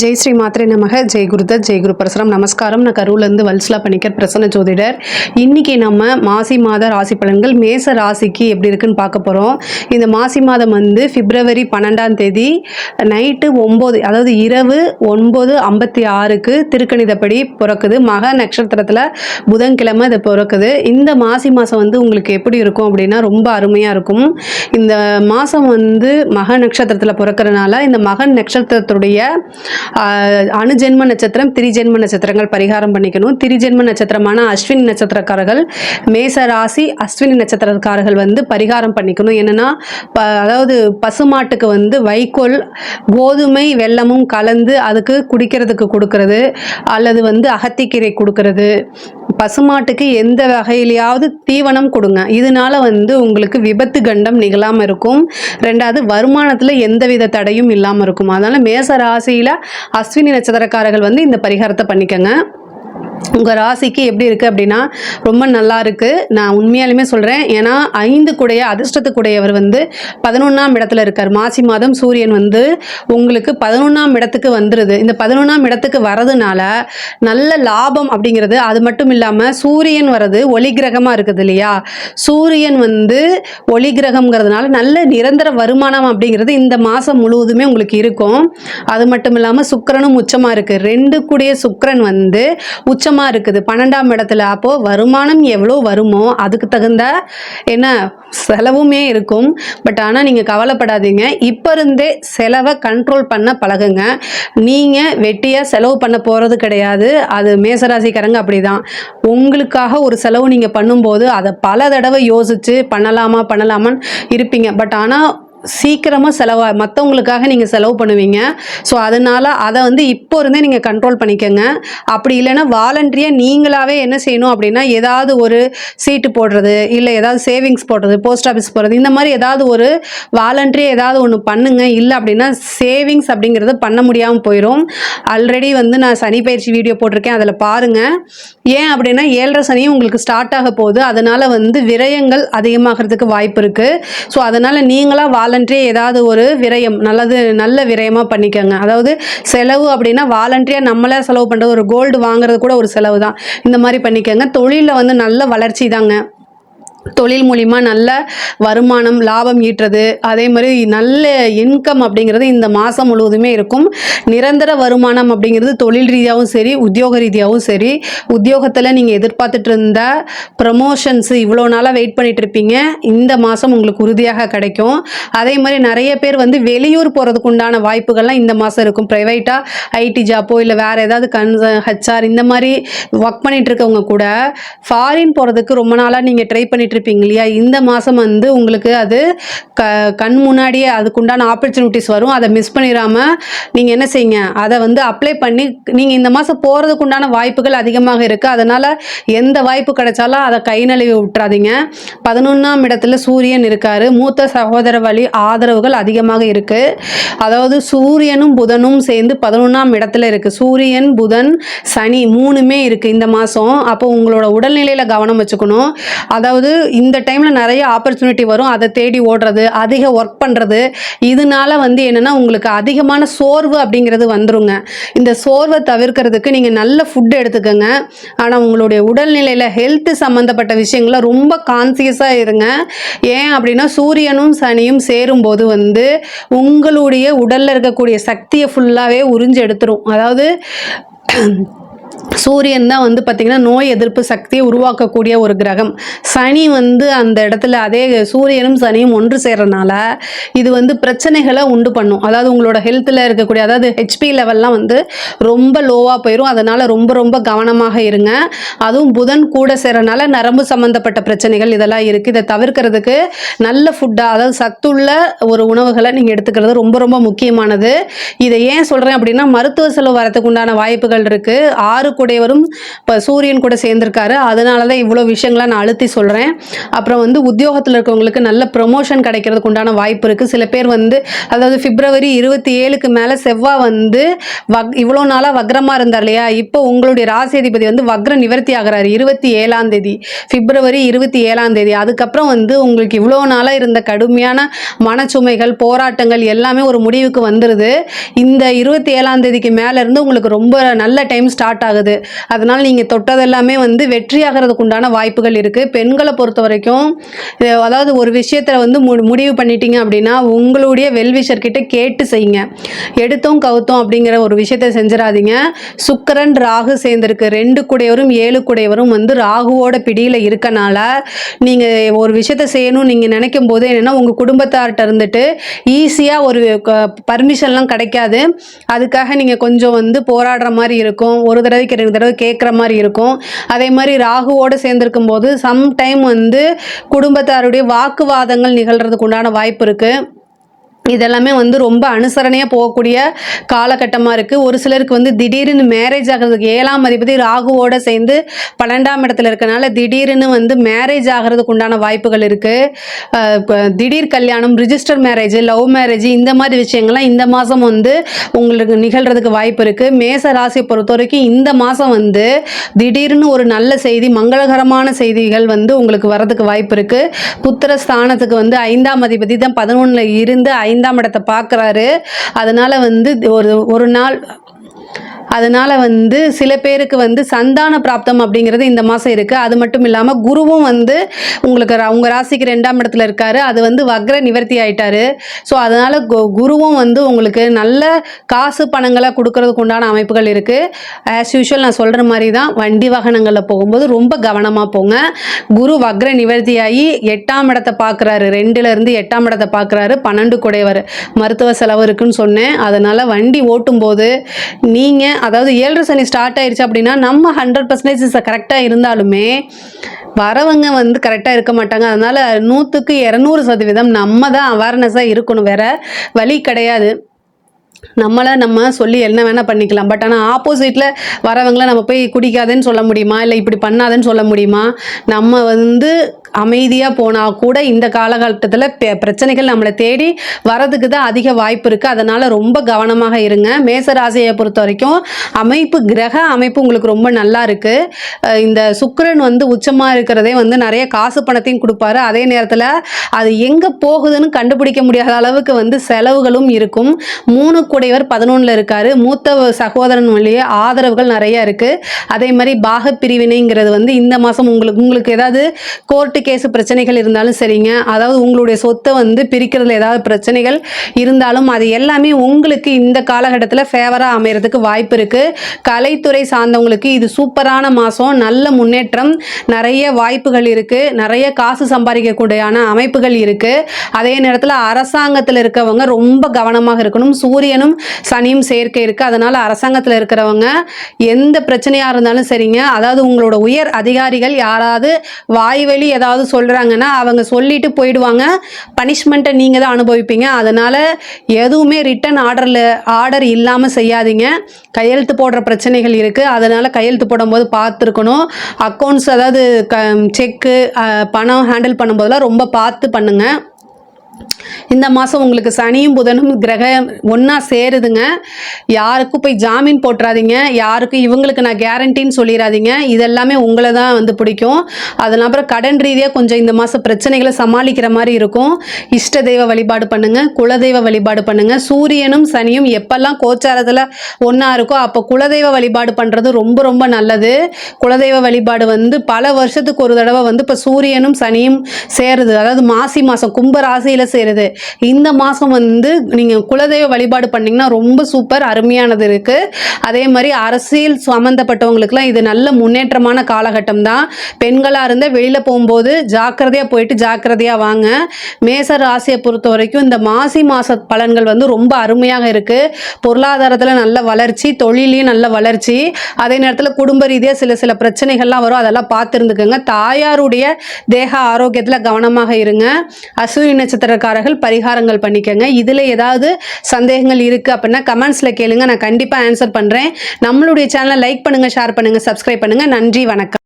ஜெய் ஸ்ரீ மாத்ரே நமக. ஜெய் குருதத், ஜெய் குரு பரசுராம். நமஸ்காரம். நான் கரூர்லேருந்து வல்சலா பணிக்கர், பிரசன்ன ஜோதிடர். இன்னைக்கு நம்ம மாசி மாத ராசி பலன்கள் மேச ராசிக்கு எப்படி இருக்குன்னு பார்க்க போகிறோம். இந்த மாசி மாதம் வந்து பிப்ரவரி 12ஆம் தேதி நைட்டு 9, அதாவது இரவு 9:56க்கு திருக்கணிதப்படி பிறக்குது. மக நட்சத்திரத்தில் புதன்கிழமை இது பிறக்குது. இந்த மாசி மாதம் வந்து உங்களுக்கு எப்படி இருக்கும் அப்படின்னா ரொம்ப அருமையாக இருக்கும். இந்த மாதம் வந்து மக நட்சத்திரத்தில் பிறக்கிறதுனால இந்த மகன் நட்சத்திரத்துடைய அணுஜென்ம நட்சத்திரம், திரிஜென்ம நட்சத்திரங்கள் பரிகாரம் பண்ணிக்கணும். திரிஜென்ம நட்சத்திரமான அஸ்வினி நட்சத்திரக்காரர்கள், மேச ராசி அஸ்வினி நட்சத்திரக்காரர்கள் வந்து பரிகாரம் பண்ணிக்கணும். என்னன்னா அதாவது பசுமாட்டுக்கு வந்து வைக்கோல், கோதுமை வெல்லமும் கலந்து அதுக்கு குடிக்கிறதுக்கு கொடுக்கறது, அல்லது வந்து அகத்திக்கீரை கொடுக்கறது. பசுமாட்டுக்கு எந்த வகையிலையாவது தீவனம் கொடுங்க. இதனால வந்து உங்களுக்கு விபத்து கண்டம் நிகழாமல் இருக்கும். ரெண்டாவது, வருமானத்தில் எந்தவித தடையும் இல்லாமல் இருக்கும். அதனால மேச ராசியில் அஸ்வினி நட்சத்திரக்காரர்கள் வந்து இந்த பரிகாரத்தை பண்ணிக்கங்க. உங்கள் ராசிக்கு எப்படி இருக்குது அப்படின்னா ரொம்ப நல்லா இருக்குது. நான் உண்மையாலுமே சொல்கிறேன். ஏன்னா 5 கூடைய அதிர்ஷ்டத்துக்குடையவர் வந்து 11ஆம் இடத்துல இருக்கார். மாசி மாதம் சூரியன் வந்து உங்களுக்கு 11ஆம் இடத்துக்கு வந்துடுது. இந்த 11ஆம் இடத்துக்கு வரதுனால நல்ல லாபம் அப்படிங்கிறது. அது மட்டும் இல்லாமல் சூரியன் வர்றது ஒளி கிரகமாக இருக்குது இல்லையா. சூரியன் வந்து ஒளி கிரகம்ங்கிறதுனால நல்ல நிரந்தர வருமானம் அப்படிங்கிறது இந்த மாதம் முழுவதுமே உங்களுக்கு இருக்கும். அது மட்டும் இல்லாமல் சுக்கிரனும் உச்சமாக இருக்குது. 2 கூடிய சுக்கிரன் வந்து உச்சமாக இருக்குது 12ஆம் இடத்துல. அப்போது வருமானம் எவ்வளோ வருமோ அதுக்கு தகுந்த என்ன செலவுமே இருக்கும். பட் ஆனால் நீங்கள் கவலைப்படாதீங்க. இப்போ இருந்தே செலவை கண்ட்ரோல் பண்ண பழகுங்க. நீங்கள் வெட்டியாக செலவு பண்ண போகிறது கிடையாது. அது மேசராசிக்காரங்க அப்படி தான். உங்களுக்காக ஒரு செலவு நீங்கள் பண்ணும்போது அதை பல தடவை யோசித்து பண்ணலாமான்னு இருப்பீங்க. பட் ஆனால் சீக்கிரமாக மற்றவங்களுக்காக நீங்கள் செலவு பண்ணுவீங்க. ஸோ அதனால் அதை வந்து இப்போ இருந்தே நீங்கள் கண்ட்ரோல் பண்ணிக்கோங்க. அப்படி இல்லைன்னா வாலண்டரியாக நீங்களாகவே என்ன செய்யணும் அப்படின்னா ஏதாவது ஒரு சீட்டு போடுறது, இல்லை ஏதாவது சேவிங்ஸ் போடுறது, போஸ்ட் ஆஃபீஸ் போடுறது, இந்த மாதிரி ஏதாவது ஒரு வாலண்டரியாக ஏதாவது ஒன்று பண்ணுங்க. இல்லை அப்படின்னா சேவிங்ஸ் அப்படிங்கிறது பண்ண முடியாமல் போயிடும். ஆல்ரெடி வந்து நான் சனி பயிற்சி வீடியோ போட்டிருக்கேன், அதில் பாருங்கள். ஏன் அப்படின்னா 7.5 சனியும் உங்களுக்கு ஸ்டார்ட் ஆக போகுது. அதனால் வந்து விரயங்கள் அதிகமாகிறதுக்கு வாய்ப்பு இருக்குது. ஸோ அதனால் நீங்களாக வாலண்டரியாக ஏதாவது ஒரு விரயம் நல்ல விரயமாக பண்ணிக்கோங்க. அதாவது செலவு அப்படின்னா வாலண்டரியாக நம்மளே செலவு பண்ணுறது, ஒரு கோல்டு வாங்குறது கூட ஒரு செலவு தான். இந்த மாதிரி பண்ணிக்கோங்க. தொழிலில் வந்து நல்ல வளர்ச்சி தாங்க. தொழில் மூலிமா நல்ல வருமானம், லாபம் ஈட்டுறது, அதே மாதிரி நல்ல இன்கம் அப்படிங்கிறது இந்த மாதம் முழுவதுமே இருக்கும். நிரந்தர வருமானம் அப்படிங்கிறது தொழில் ரீதியாகவும் சரி, உத்தியோக ரீதியாகவும் சரி. உத்தியோகத்தில் நீங்கள் எதிர்பார்த்துட்டு இருந்த ப்ரமோஷன்ஸு இவ்வளோ நாளாக வெயிட் பண்ணிட்டு இருப்பீங்க, இந்த மாதம் உங்களுக்கு உறுதியாக கிடைக்கும். அதே மாதிரி நிறைய பேர் வந்து வெளியூர் போகிறதுக்கு உண்டான வாய்ப்புகள்லாம் இந்த மாதம் இருக்கும். ப்ரைவேட்டாக ஐடி ஜாப்போ இல்லை வேறு ஏதாவது ஹெச்ஆர் இந்த மாதிரி ஒர்க் பண்ணிகிட்டு இருக்கவங்க கூட ஃபாரின் போகிறதுக்கு ரொம்ப நாளாக நீங்கள் ட்ரை பண்ணிட்டு இருப்பீங்க இல்லையா. இந்த மாதம் வந்து உங்களுக்கு அது கண் முன்னாடியே அதுக்குண்டான ஆப்பர்ச்சுனிட்டிஸ் வரும். அதை மிஸ் பண்ணிடாமல் நீங்கள் என்ன செய்யுங்க, அதை வந்து அப்ளை பண்ணி நீங்கள் இந்த மாதம் போகிறதுக்கு உண்டான வாய்ப்புகள் அதிகமாக இருக்குது. அதனால் எந்த வாய்ப்பு கிடைச்சாலும் அதை கை நழுவி விட்டுறாதீங்க. 11ஆம் இடத்துல சூரியன் இருக்கார். மூத்த சகோதர வழி ஆதரவுகள் அதிகமாக இருக்குது. அதாவது சூரியனும் புதனும் சேர்ந்து 11ஆம் இடத்துல இருக்குது. சூரியன், புதன், சனி 3மே இருக்குது இந்த மாதம். அப்போ உங்களோட உடல்நிலையில் கவனம் வச்சுக்கணும். அதாவது இந்த டைமில் நிறைய ஆப்பர்ச்சுனிட்டி வரும். அதை தேடி ஓடுறது, அதிக ஒர்க் பண்ணுறது, இதனால வந்து என்னென்னா உங்களுக்கு அதிகமான சோர்வு அப்படிங்கிறது வந்துருங்க. இந்த சோர்வை தவிர்க்கிறதுக்கு நீங்கள் நல்ல ஃபுட் எடுத்துக்கோங்க. ஆனால் உங்களுடைய உடல்நிலையில் ஹெல்த் சம்மந்தப்பட்ட விஷயங்கள ரொம்ப கான்சியஸாக இருங்க. ஏன் அப்படின்னா சூரியனும் சனியும் சேரும்போது வந்து உங்களுடைய உடலில் இருக்கக்கூடிய சக்தியை ஃபுல்லாகவே உறிஞ்சு எடுத்துரும். அதாவது சூரியன் தான் வந்து பார்த்திங்கன்னா நோய் எதிர்ப்பு சக்தியை உருவாக்கக்கூடிய ஒரு கிரகம். சனி வந்து அந்த இடத்துல அதே சூரியனும் சனியும் ஒன்று சேர்றதுனால இது வந்து பிரச்சனைகளை உண்டு பண்ணும். அதாவது உங்களோட ஹெல்த்தில் இருக்கக்கூடிய அதாவது ஹெச்பி லெவல்லாம் வந்து ரொம்ப லோவாக போயிடும். அதனால் ரொம்ப கவனமாக இருங்க. அதுவும் புதன் கூட சேர்றதுனால நரம்பு சம்மந்தப்பட்ட பிரச்சனைகள் இதெல்லாம் இருக்குது. இதை தவிர்க்கிறதுக்கு நல்ல ஃபுட்டாக, அதாவது சத்துள்ள ஒரு உணவுகளை நீங்கள் எடுத்துக்கிறது ரொம்ப முக்கியமானது. இதை ஏன் சொல்கிறேன் அப்படின்னா மருத்துவ செலவு வரத்துக்கு உண்டான வாய்ப்புகள் இருக்குது. 6 கூட கூடையவரும் இப்போ சூரியன் கூட சேர்ந்திருக்காரு. அதனால தான் இவ்வளோ விஷயங்களை நான் அழுத்தி சொல்கிறேன். அப்புறம் வந்து உத்தியோகத்தில் இருக்கவங்களுக்கு நல்ல ப்ரொமோஷன் கிடைக்கிறதுக்கு உண்டான வாய்ப்பு இருக்குது. சில பேர் வந்து அதாவது பிப்ரவரி 27க்கு மேலே செவ்வாய் வந்து இவ்வளோ நாளாக வக்ரமாக இருந்தார் இல்லையா, இப்போ உங்களுடைய ராசி அதிபதி வந்து வக்ர நிவர்த்தி ஆகிறாரு 27ஆம் தேதி, பிப்ரவரி 27ஆம் தேதி. அதுக்கப்புறம் வந்து உங்களுக்கு இவ்வளோ நாளாக இருந்த கடுமையான மனச்சுமைகள் போராட்டங்கள் எல்லாமே ஒரு முடிவுக்கு வந்துடுது. இந்த 27ஆம் தேதிக்கு மேலே இருந்து உங்களுக்கு ரொம்ப நல்ல டைம் ஸ்டார்ட் ஆகுது. அதனால் நீங்கள் தொட்டதெல்லாமே வந்து வெற்றி ஆகிறதுக்கு உண்டான வாய்ப்புகள் இருக்குது. பெண்களை பொறுத்த வரைக்கும் அதாவது ஒரு விஷயத்தில் வந்து முடிவு பண்ணிட்டீங்க அப்படின்னா உங்களுடைய வெல்விஷர் கிட்ட கேட்டு செய்யுங்க. எடுத்தோம் கவுத்தோம் அப்படிங்கிற ஒரு விஷயத்தை செஞ்சிடாதீங்க. சுக்கிரன் ராகு சேர்ந்திருக்கு, 2 கூடையவரும் 7 கூடையவரும் வந்து ராகுவோட பிடியில் இருக்கனால நீங்கள் ஒரு விஷயத்தை செய்யணும்னு நீங்கள் நினைக்கும் போது என்னென்னா உங்கள் குடும்பத்தார்கிட்ட இருந்துட்டு ஈஸியாக ஒரு பர்மிஷன்லாம் கிடைக்காது. அதுக்காக நீங்கள் கொஞ்சம் வந்து போராடுற மாதிரி இருக்கும், ஒரு தடவைக்கு 2 தடவை கேட்குற மாதிரி இருக்கும். அதே மாதிரி ராகுவோடு சேர்ந்திருக்கும் போது சம்டைம் வந்து குடும்பத்தாருடைய வாக்குவாதங்கள் நிகழ்கிறதுக்கு உண்டான வாய்ப்பு இருக்குது. இதெல்லாமே வந்து ரொம்ப அனுசரணையாக போகக்கூடிய காலகட்டமாக இருக்குது. ஒரு சிலருக்கு வந்து திடீர்னு மேரேஜ் ஆகிறதுக்கு 7ஆம் அதிபதி ராகுவோடு சேர்ந்து 12ஆம் இடத்துல இருக்கனால திடீர்னு வந்து மேரேஜ் ஆகிறதுக்கு உண்டான வாய்ப்புகள் இருக்குது. திடீர் கல்யாணம், ரிஜிஸ்டர் மேரேஜ், லவ் மேரேஜ் இந்த மாதிரி விஷயங்கள்லாம் இந்த மாதம் வந்து உங்களுக்கு நிகழ்கிறதுக்கு வாய்ப்பு இருக்குது. மேச ராசியை பொறுத்த வரைக்கும் இந்த மாதம் வந்து திடீர்னு ஒரு நல்ல செய்தி, மங்களகரமான செய்திகள் வந்து உங்களுக்கு வரதுக்கு வாய்ப்பு இருக்குது. புத்திர ஸ்தானத்துக்கு வந்து 5ஆம் அதிபதி தான் 11ல் இருந்து 5ஆம் இடத்தை பார்க்குறாரு. அதனால் வந்து ஒரு நாள் அதனால் வந்து சில பேருக்கு வந்து சந்தான பிராப்தம் அப்படிங்கிறது இந்த மாதம் இருக்குது. அது மட்டும் இல்லாமல் குருவும் வந்து உங்களுக்கு உங்கள் ராசிக்கு 2ஆம் இடத்துல இருக்கார். அது வந்து வக்ர நிவர்த்தி ஆகிட்டார். ஸோ அதனால் குருவும் வந்து உங்களுக்கு நல்ல காசு பணங்களை கொடுக்கறதுக்கு உண்டான அமைப்புகள் இருக்குது. ஆஸ் யூஷுவல் நான் சொல்கிற மாதிரி தான், வண்டி வாகனங்களில் போகும்போது ரொம்ப கவனமாக போங்க. குரு வக்ர நிவர்த்தி ஆகி 8ஆம் இடத்தை பார்க்குறாரு, 2லேருந்து 8ஆம் இடத்தை பார்க்குறாரு. 12 கூடையவர், மருத்துவ செலவு இருக்குன்னு சொன்னேன். அதனால் வண்டி ஓட்டும்போது நீங்கள் அதாவது 7 சனி ஸ்டார்ட் ஆயிடுச்சு அப்படின்னா நம்ம 100% கரெக்டாக இருந்தாலுமே வரவங்க வந்து கரெக்டாக இருக்க மாட்டாங்க. அதனால் 100க்கு 200% நம்ம தான் அவேர்னஸாக இருக்கணும், வேற வழி கிடையாது. நம்ம சொல்லி என்ன வேணால் பண்ணிக்கலாம். பட் ஆனால் ஆப்போசிட்டில் வரவங்களை நம்ம போய் குடிக்காதேன்னு சொல்ல முடியுமா, இல்லை இப்படி பண்ணாதேன்னு சொல்ல முடியுமா? நம்ம வந்து அமைதியாக போனால் கூட இந்த காலகட்டத்தில் பிரச்சனைகள் நம்மளை தேடி வரதுக்கு தான் அதிக வாய்ப்பு இருக்குது. அதனால் ரொம்ப கவனமாக இருங்க. மேசராசியை பொறுத்த வரைக்கும் கிரக அமைப்பு உங்களுக்கு ரொம்ப நல்லா இருக்குது. இந்த சுக்கிரன் வந்து உச்சமாக இருக்கிறதே வந்து நிறைய காசு பணத்தையும் கொடுப்பாரு. அதே நேரத்தில் அது எங்கே போகுதுன்னு கண்டுபிடிக்க முடியாத அளவுக்கு வந்து செலவுகளும் இருக்கும். 3 கூடையவர் 11ல் இருக்கார். மூத்த சகோதரன் வழியே ஆதரவுகள் நிறைய இருக்குது. அதே மாதிரி பாகப்பிரிவினைங்கிறது வந்து இந்த மாதம் உங்களுக்கு ஏதாவது கோர்ட்டு கேஸ் பிரச்சனைகள் இருந்தாலும் சரிங்க, அதாவது உங்களுடைய சொத்தை வந்து பிரிக்கிறதுல ஏதாவது பிரச்சனைகள் இருந்தாலும் அது எல்லாமே உங்களுக்கு இந்த காலகட்டத்தில் ஃபேவராக அமைகிறதுக்கு வாய்ப்பு இருக்குது. கலைத்துறை சார்ந்தவங்களுக்கு இது சூப்பரான மாதம், நல்ல முன்னேற்றம், நிறைய வாய்ப்புகள் இருக்குது, நிறைய காசு சம்பாதிக்கக்கூடியான அமைப்புகள் இருக்குது. அதே நேரத்தில் அரசாங்கத்தில் இருக்கவங்க ரொம்ப கவனமாக இருக்கணும். சூரியனும் சனியும் சேர்க்கை இருக்குது. அதனால் அரசாங்கத்தில் இருக்கிறவங்க எந்த பிரச்சனையாக இருந்தாலும் சரிங்க, அதாவது உங்களோட உயர் அதிகாரிகள் யாராவது வாய்வழி ஏதாவது சொல்கிறாங்கன்னா அவங்க சொல்லிட்டு போயிடுவாங்க. பனிஷ்மெண்ட்டை நீங்கள் தான் அனுபவிப்பீங்க. அதனால் எதுவுமே ரிட்டன் ஆர்டர் இல்லாமல் செய்யாதீங்க. கையெழுத்து போடுற பிரச்சனைகள் இருக்குது. அதனால் கையெழுத்து போடும்போது பார்த்துருக்கணும். அக்கௌண்ட்ஸ் அதாவது செக்கு பணம் ஹேண்டில் பண்ணும்போதெல்லாம் ரொம்ப பார்த்து பண்ணுங்கள். இந்த மாதம் உங்களுக்கு சனியும் புதனும் கிரகம் ஒன்றா சேருதுங்க. யாருக்கும் போய் ஜாமீன் போட்டுறாதீங்க, யாருக்கும் இவங்களுக்கு நான் கேரண்டின்னு சொல்லிடாதீங்க. இதெல்லாமே உங்களை தான் வந்து பிடிக்கும். அதனால் அப்புறம் கடன் ரீதியாக கொஞ்சம் இந்த மாதம் பிரச்சனைகளை சமாளிக்கிற மாதிரி இருக்கும். இஷ்ட தெய்வ வழிபாடு பண்ணுங்கள், குலதெய்வ வழிபாடு பண்ணுங்கள். சூரியனும் சனியும் எப்பெல்லாம் கோச்சாரத்தில் ஒன்றா இருக்கோ அப்போ குலதெய்வ வழிபாடு பண்ணுறது ரொம்ப ரொம்ப நல்லது. குலதெய்வ வழிபாடு வந்து பல வருஷத்துக்கு ஒரு தடவை வந்து இப்போ சூரியனும் சனியும் சேருது, அதாவது மாசி மாதம் கும்ப ராசியில் சேருது. இந்த மாதம் வந்து நீங்கள் குலதெய்வ வழிபாடு பண்ணிங்கன்னா ரொம்ப சூப்பர் அருமையானது இருக்குது. அதே மாதிரி அரசியல் சம்மந்தப்பட்டவங்களுக்குலாம் இது நல்ல முன்னேற்றமான காலகட்டம் தான். பெண்களாக இருந்தால் வெளியில் போகும்போது ஜாக்கிரதையாக போயிட்டு ஜாக்கிரதையாக வாங்க. மேச ராசியை பொறுத்த வரைக்கும் இந்த மாசி மாத பலன்கள் வந்து ரொம்ப அருமையாக இருக்குது. பொருளாதாரத்தில் நல்ல வளர்ச்சி, தொழிலையும் நல்ல வளர்ச்சி. அதே நேரத்தில் குடும்ப ரீதியாக சில பிரச்சனைகள்லாம் வரும், அதெல்லாம் பார்த்துருந்துக்குங்க. தாயாருடைய தேக ஆரோக்கியத்தில் கவனமாக இருங்க. அஸ்வினி நட்சத்திர நட்சத்திரக்காரர்கள் பரிகாரங்கள் பண்ணிக்கங்க. இதில் ஏதாவது சந்தேகங்கள் இருக்குது அப்படின்னா கமெண்ட்ஸில் கேளுங்க, நான் கண்டிப்பாக ஆன்சர் பண்ணுறேன். நம்மளுடைய சேனலை லைக் பண்ணுங்கள், ஷேர் பண்ணுங்கள், சப்ஸ்கிரைப் பண்ணுங்கள். நன்றி, வணக்கம்.